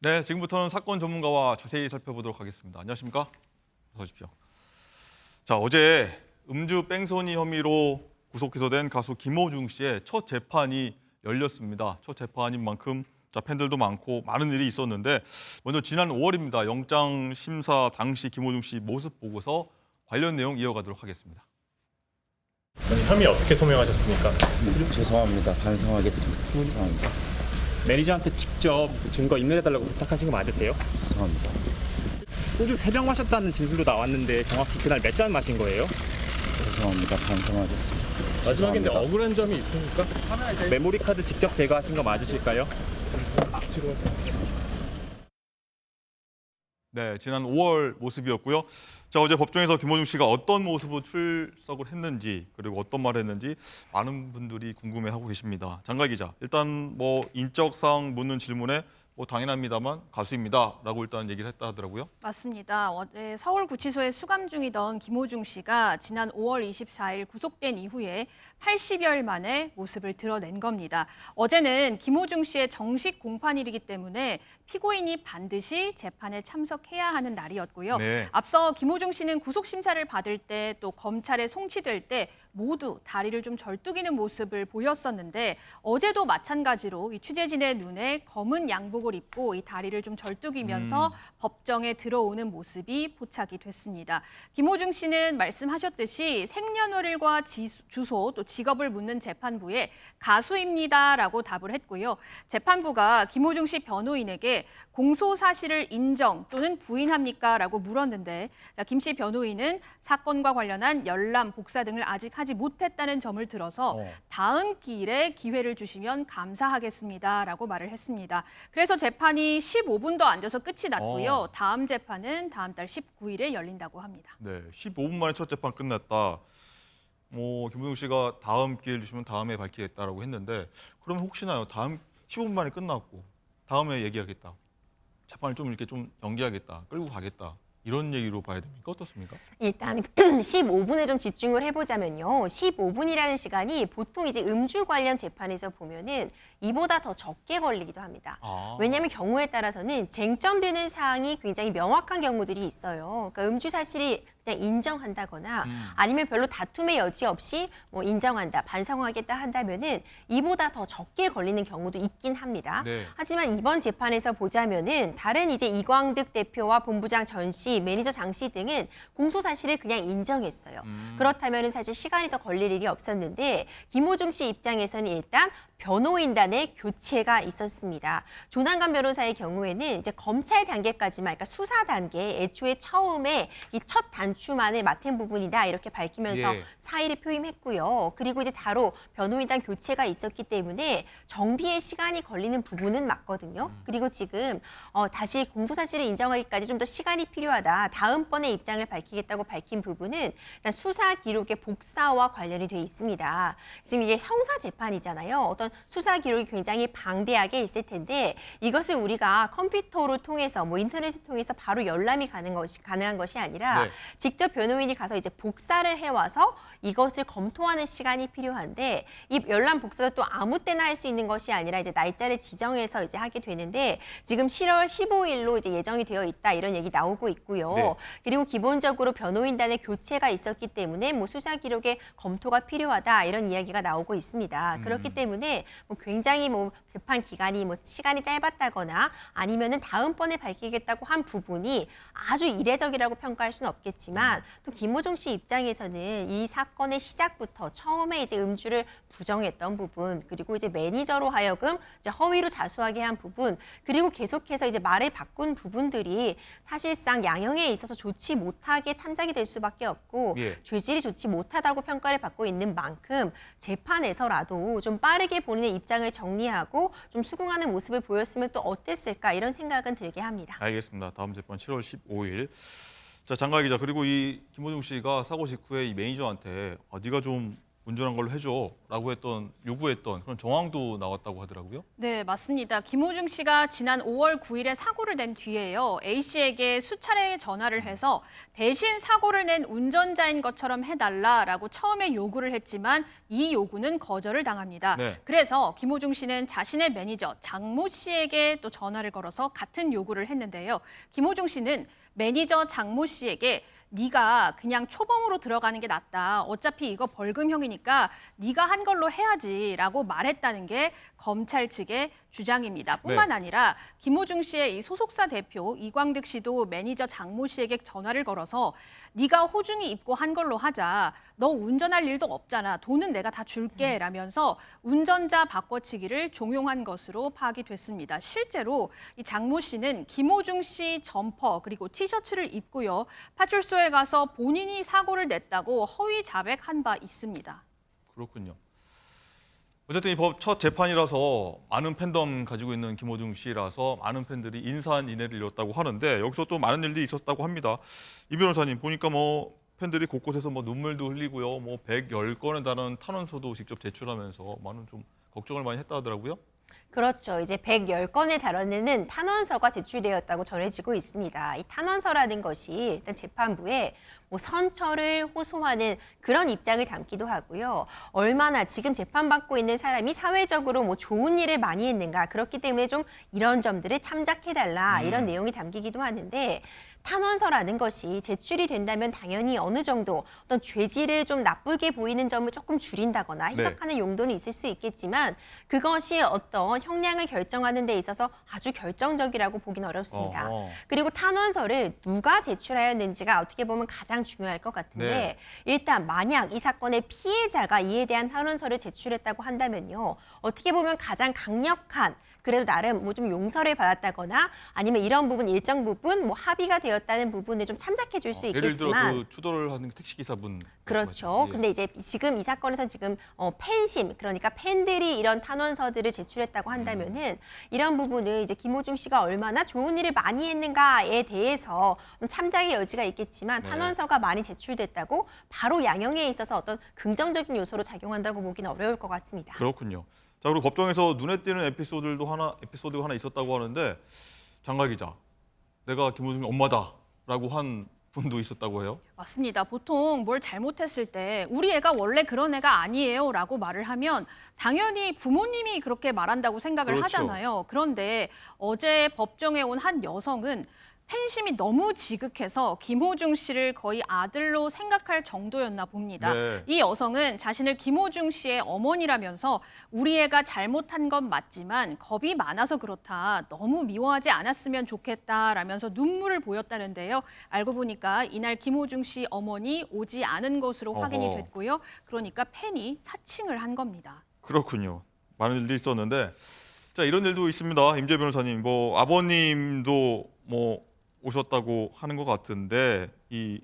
네, 지금부터는 사건 전문가와 자세히 살펴보도록 하겠습니다. 안녕하십니까? 어서 오십시오. 자, 어제 음주 뺑소니 혐의로 구속 기소된 가수 김호중 씨의 첫 재판이 열렸습니다. 첫 재판인 만큼 팬들도 많고 많은 일이 있었는데 먼저 지난 5월입니다. 영장 심사 당시 김호중 씨 모습 보고서 관련 내용 이어가도록 하겠습니다. 혐의 어떻게 소명하셨습니까? 죄송합니다. 반성하겠습니다. 죄송합니다. 매니저한테 직접 증거 인멸해달라고 부탁하신 거 맞으세요? 죄송합니다. 소주 3병 마셨다는 진술도 나왔는데 정확히 그날 몇 잔 마신 거예요? 죄송합니다. 반성하겠습니다. 마지막인데 죄송합니다. 억울한 점이 있습니까? 메모리 카드 직접 제거하신 거 맞으실까요? 네, 지난 5월 모습이었고요. 자, 어제 법정에서 김호중 씨가 어떤 모습으로 출석을 했는지 그리고 어떤 말을 했는지 많은 분들이 궁금해하고 계십니다. 장가 기자, 일단 인적사항 묻는 질문에 당연합니다만 가수입니다라고 일단 얘기를 했다 하더라고요. 맞습니다. 어제 서울구치소에 수감 중이던 김호중 씨가 지난 5월 24일 구속된 이후에 80여일 만에 모습을 드러낸 겁니다. 어제는 김호중 씨의 정식 공판일이기 때문에 피고인이 반드시 재판에 참석해야 하는 날이었고요. 네. 앞서 김호중 씨는 구속심사를 받을 때 또 검찰에 송치될 때 모두 다리를 좀 절뚝이는 모습을 보였었는데 어제도 마찬가지로 이 취재진의 눈에 검은 양복을 입고 이 다리를 좀 절뚝이면서 법정에 들어오는 모습이 포착이 됐습니다. 김호중 씨는 말씀하셨듯이 생년월일과 주소 또 직업을 묻는 재판부에 가수입니다라고 답을 했고요. 재판부가 김호중 씨 변호인에게 공소 사실을 인정 또는 부인합니까라고 물었는데 김 씨 변호인은 사건과 관련한 열람, 복사 등을 아직 하지 못했다는 점을 들어서 다음 기일에 기회를 주시면 감사하겠습니다라고 말을 했습니다. 그래서 재판이 15분도 안 돼서 끝이 났고요. 다음 재판은 다음 달 19일에 열린다고 합니다. 네, 15분 만에 첫 재판 끝났다. 김호중 씨가 다음 기회를 주시면 다음에 밝히겠다라고 했는데 그러면 혹시나요? 다음 15분 만에 끝났고 다음에 얘기하겠다. 재판을 좀 이렇게 좀 연기하겠다. 끌고 가겠다. 이런 얘기로 봐야 됩니까? 어떻습니까? 일단 15분에 좀 집중을 해보자면요. 15분이라는 시간이 보통 이제 음주 관련 재판에서 보면은 이보다 더 적게 걸리기도 합니다. 왜냐하면 경우에 따라서는 쟁점되는 사항이 굉장히 명확한 경우들이 있어요. 그러니까 음주 사실이 그냥 인정한다거나 아니면 별로 다툼의 여지 없이 인정한다, 반성하겠다 한다면은 이보다 더 적게 걸리는 경우도 있긴 합니다. 네. 하지만 이번 재판에서 보자면은 다른 이제 이광득 대표와 본부장 전 씨, 매니저 장 씨 등은 공소 사실을 그냥 인정했어요. 그렇다면은 사실 시간이 더 걸릴 일이 없었는데 김호중 씨 입장에서는 일단 변호인단의 교체가 있었습니다. 조남관 변호사의 경우에는 이제 검찰 단계까지만, 그러니까 수사 단계, 애초에 처음에 이 첫 단추만을 맡은 부분이다 이렇게 밝히면서 사의를 표임했고요. 그리고 이제 바로 변호인단 교체가 있었기 때문에 정비에 시간이 걸리는 부분은 맞거든요. 그리고 지금 다시 공소 사실을 인정하기까지 좀 더 시간이 필요하다. 다음번에 입장을 밝히겠다고 밝힌 부분은 일단 수사 기록의 복사와 관련이 돼 있습니다. 지금 이게 형사 재판이잖아요. 어떤 수사 기록이 굉장히 방대하게 있을 텐데 이것을 우리가 컴퓨터로 통해서 인터넷을 통해서 바로 열람이 가능한 것이 아니라 직접 변호인이 가서 이제 복사를 해와서 이것을 검토하는 시간이 필요한데 이 열람 복사도 또 아무 때나 할 수 있는 것이 아니라 이제 날짜를 지정해서 이제 하게 되는데 지금 7월 15일로 이제 예정이 되어 있다 이런 얘기 나오고 있고요. 그리고 기본적으로 변호인단의 교체가 있었기 때문에 수사 기록의 검토가 필요하다 이런 이야기가 나오고 있습니다. 그렇기 때문에 굉장히 재판 기간이 시간이 짧았다거나 아니면은 다음번에 밝히겠다고 한 부분이 아주 이례적이라고 평가할 수는 없겠지만 또 김호중 씨 입장에서는 이 사건의 시작부터 처음에 이제 음주를 부정했던 부분 그리고 이제 매니저로 하여금 이제 허위로 자수하게 한 부분 그리고 계속해서 이제 말을 바꾼 부분들이 사실상 양형에 있어서 좋지 못하게 참작이 될 수밖에 없고 죄질이 좋지 못하다고 평가를 받고 있는 만큼 재판에서라도 좀 빠르게 본인의 입장을 정리하고 좀 수긍하는 모습을 보였으면 또 어땠을까 이런 생각은 들게 합니다. 알겠습니다. 다음 재판 7월 15일. 자, 장가 기자, 그리고 이 김호중 씨가 사고 직후에 이 매니저한테 네가 좀 운전한 걸로 해줘라고 요구했던 그런 정황도 나왔다고 하더라고요. 네, 맞습니다. 김호중 씨가 지난 5월 9일에 사고를 낸 뒤에요. A 씨에게 수차례 전화를 해서 대신 사고를 낸 운전자인 것처럼 해달라라고 처음에 요구를 했지만 이 요구는 거절을 당합니다. 네. 그래서 김호중 씨는 자신의 매니저 장모 씨에게 또 전화를 걸어서 같은 요구를 했는데요. 김호중 씨는 매니저 장모 씨에게 네가 그냥 초범으로 들어가는 게 낫다. 어차피 이거 벌금형이니까 네가 한 걸로 해야지라고 말했다는 게 검찰 측의 주장입니다. 뿐만 네. 아니라 김호중 씨의 이 소속사 대표 이광득 씨도 매니저 장모 씨에게 전화를 걸어서 네가 호중이 입고 한 걸로 하자. 너 운전할 일도 없잖아. 돈은 내가 다 줄게 라면서 운전자 바꿔치기를 종용한 것으로 파악이 됐습니다. 실제로 이 장모 씨는 김호중 씨 점퍼 그리고 티셔츠를 입고요. 파출소에 가서 본인이 사고를 냈다고 허위 자백한 바 있습니다. 그렇군요. 어쨌든 이 법 첫 재판이라서 많은 팬덤 가지고 있는 김호중 씨라서 많은 팬들이 인산인해를 이뤘다고 하는데 여기서 또 많은 일들이 있었다고 합니다. 이 변호사님 보니까 뭐 팬들이 곳곳에서 뭐 눈물도 흘리고요. 뭐 110건에 달하는 탄원서도 직접 제출하면서 많은 좀 걱정을 많이 했다 하더라고요. 그렇죠. 이제 110건에 달하는 탄원서가 제출되었다고 전해지고 있습니다. 이 탄원서라는 것이 일단 재판부에 뭐 선처를 호소하는 그런 입장을 담기도 하고요. 얼마나 지금 재판받고 있는 사람이 사회적으로 뭐 좋은 일을 많이 했는가. 그렇기 때문에 좀 이런 점들을 참작해달라. 이런 내용이 담기기도 하는데 탄원서라는 것이 제출이 된다면 당연히 어느 정도 어떤 죄질을 좀 나쁘게 보이는 점을 조금 줄인다거나 해석하는 용도는 있을 수 있겠지만 그것이 어떤 형량을 결정하는 데 있어서 아주 결정적이라고 보기는 어렵습니다. 어허. 그리고 탄원서를 누가 제출하였는지가 어떻게 보면 가장 중요할 것 같은데 네. 일단 만약 이 사건의 피해자가 이에 대한 탄원서를 제출했다고 한다면요. 어떻게 보면 가장 강력한 그래도 나름 뭐 좀 용서를 받았다거나 아니면 이런 부분 일정 부분 뭐 합의가 되었다는 부분을 좀 참작해 줄 수 예를 들어 있겠지만 그 추돌을 하는 택시 기사분 그렇죠. 말씀하시죠? 예. 근데 이제 지금 이 사건에서 지금 팬심 그러니까 팬들이 이런 탄원서들을 제출했다고 한다면은 이런 부분을 이제 김호중 씨가 얼마나 좋은 일을 많이 했는가에 대해서 참작의 여지가 있겠지만 네. 탄원서가 많이 제출됐다고 바로 양형에 있어서 어떤 긍정적인 요소로 작용한다고 보기는 어려울 것 같습니다. 그렇군요. 자, 그리고 법정에서 눈에 띄는 에피소드가 하나 있었다고 하는데 장가 기자, 내가 김호중의 엄마다라고 한 분도 있었다고 해요. 맞습니다. 보통 뭘 잘못했을 때 우리 애가 원래 그런 애가 아니에요 라고 말을 하면 당연히 부모님이 그렇게 말한다고 생각을 그렇죠. 하잖아요. 그런데 어제 법정에 온 한 여성은 팬심이 너무 지극해서 김호중 씨를 거의 아들로 생각할 정도였나 봅니다. 네. 이 여성은 자신을 김호중 씨의 어머니라면서 우리 애가 잘못한 건 맞지만 겁이 많아서 그렇다. 너무 미워하지 않았으면 좋겠다라면서 눈물을 보였다는데요. 알고 보니까 이날 김호중 씨 어머니 오지 않은 것으로 확인이 어허. 됐고요. 그러니까 팬이 사칭을 한 겁니다. 그렇군요. 많은 일들이 있었는데 자, 이런 일도 있습니다. 임재 변호사님, 뭐 아버님도 뭐 오셨다고 하는 것 같은데 이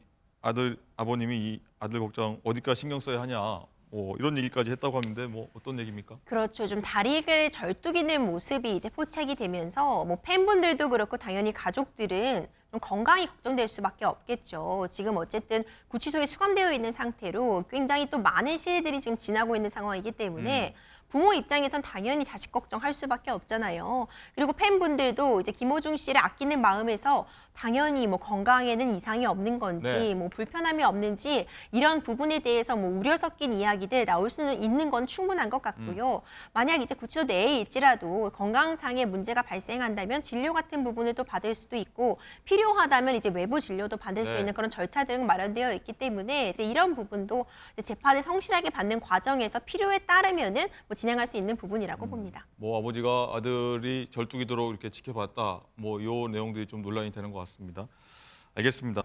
아버님이 이 아들 걱정 어디까지 신경 써야 하냐 뭐 이런 얘기까지 했다고 하는데 뭐 어떤 얘기입니까? 그렇죠. 좀 다리를 절뚝이는 모습이 이제 포착이 되면서 뭐 팬분들도 그렇고 당연히 가족들은 좀 건강이 걱정될 수밖에 없겠죠. 지금 어쨌든 구치소에 수감되어 있는 상태로 굉장히 또 많은 시일들이 지금 지나고 있는 상황이기 때문에 부모 입장에선 당연히 자식 걱정할 수밖에 없잖아요. 그리고 팬분들도 이제 김호중 씨를 아끼는 마음에서 당연히 뭐 건강에는 이상이 없는 건지 네. 뭐 불편함이 없는지 이런 부분에 대해서 뭐 우려 섞인 이야기들 나올 수는 있는 건 충분한 것 같고요. 만약 이제 구치소 내에 있지라도 건강상의 문제가 발생한다면 진료 같은 부분을 또 받을 수도 있고 필요하다면 이제 외부 진료도 받을 수 네. 있는 그런 절차들은 마련되어 있기 때문에 이제 이런 부분도 이제 재판을 성실하게 받는 과정에서 필요에 따르면은 뭐 진행할 수 있는 부분이라고 봅니다. 뭐 아버지가 아들이 절뚝이도록 이렇게 지켜봤다. 뭐 요 내용들이 좀 논란이 되는 것 같습니다. 알겠습니다.